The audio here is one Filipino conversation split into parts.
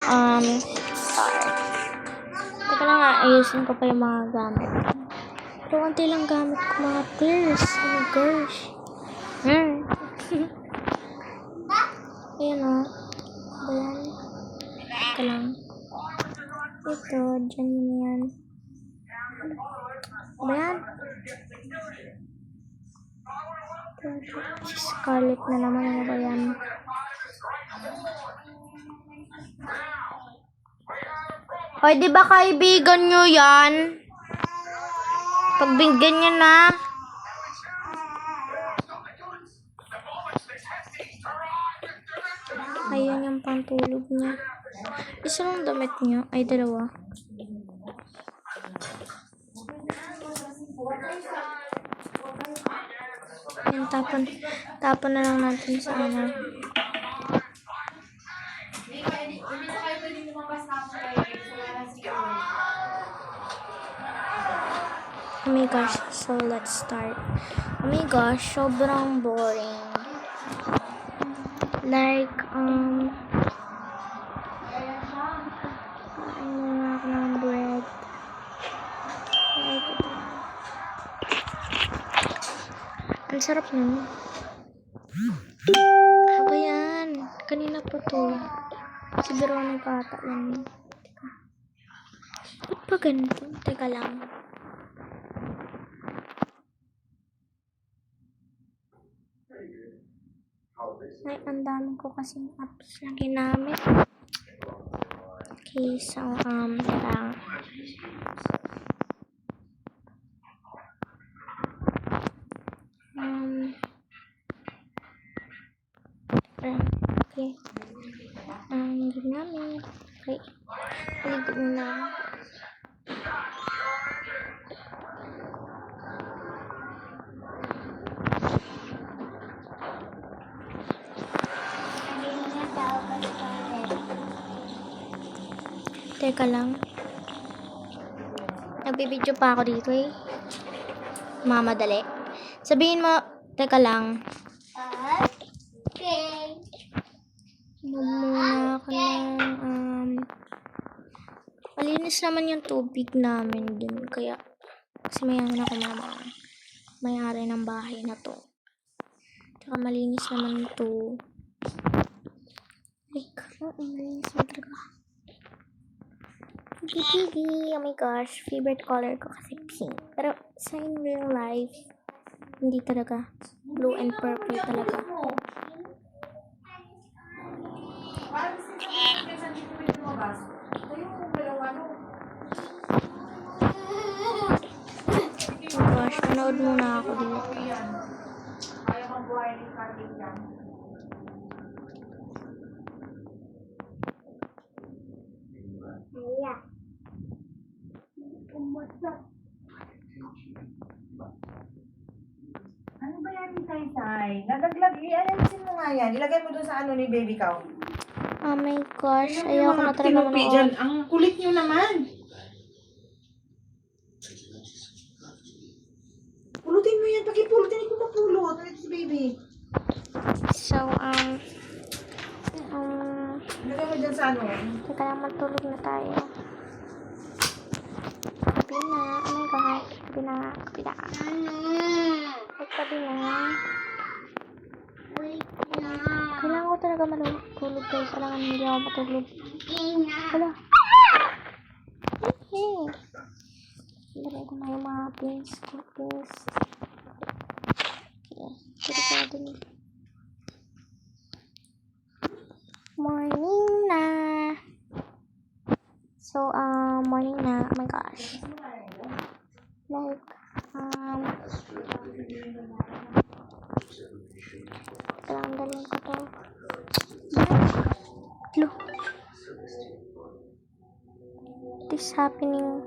start. Teka lang nga, ayusin ko pa yung mga gamit. Pero konti lang gamit ko mga tears. Oh gosh. Ayan o. Ayan. Teka lang. Ito, dyan mo yan. Ayan. Si Scarlett na naman ano ba yan? Hoy, di ba kaibigan nyo yan? Pagbigyan nyo na. Ayan yung pantulog niya. Isa lang damit niya. Ay, dalawa. Ayan, tapon na lang natin sa ano. Oh my gosh, so let's start. Oh my gosh, sobrang boring. Like, kain muna ako ng bread. Like, ang sarap nun. Ano ba yan? Kanina pa to. Siguro nagkata lang. Ba't pa ganito? Teka lang. Ay, ang dami ko kasing apps na ginamit. Okay, so, lang. Okay. Ginamit. Okay. Paligid na. Teka lang. Nagbibideo pa ako dito eh. Mamadali. Sabihin mo, teka lang. Okay. Muna ako ng, malinis naman yung tubig namin dun. Kaya, kasi mayaman ako may-ari ng bahay na to. Tsaka malinis naman ito. Like, malinis na talaga. Piggy. Oh my gosh. Favorite color ko kasi pink. Pero sa in real life, hindi talaga. Blue and purple talaga. Oh gosh. Manood muna ako dito. Yeah. Ano ba yan, Tay? Nalaglag. Alisin mo nga yan. Ilagay mo doon sa ano ni baby cow. Oh my gosh. Ayoko na talaga manood. Dyan. Ang kulit nyo naman. Pulutin mo yan. Pakipulutin. Hindi ko mapulot. Ito si baby. So, Ilagay mo dyan sa ano. teka lang, matulog na tayo. Kapi na. Oh my gosh. Kapi na. Kapi na. Kailangan ko talaga matulog guys. Kailangan hindi ako matulog. Wala. Hey. Ilagay ko na yung mga pins ko. Okay. Pwede ko na din. Morning na. So, morning na. Oh my gosh. Like, kailangan dalhin ko to. Look. What is happening?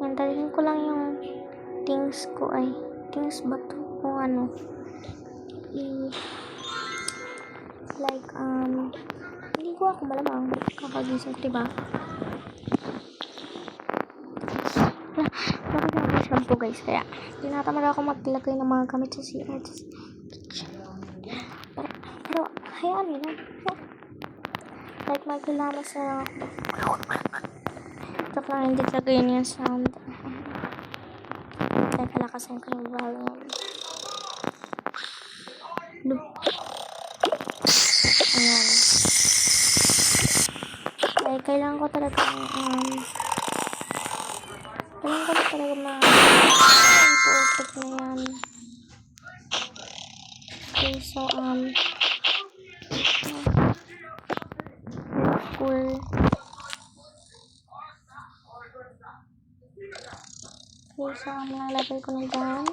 Yan, dalhin ko lang yung things ko ay. Things ba to? Kung ano. Like, hindi ko ako malamang. Kakagising ko, diba? Bakit ako shampoo guys? Kaya, tinatamad ako maglagay ng mga gamit sa CR. Pero hayaan nyo na. Like, magkilamas na lang ako. Joke lang, hindi talaga yun yung sound. Teka, lakasan ko yung volume. Ayan. Ay, kailangan ko talaga ito na yan. Okay, so, cool. Okay, so, malalagay ko na dyan.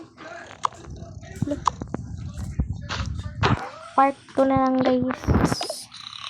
Part 2 na lang, guys.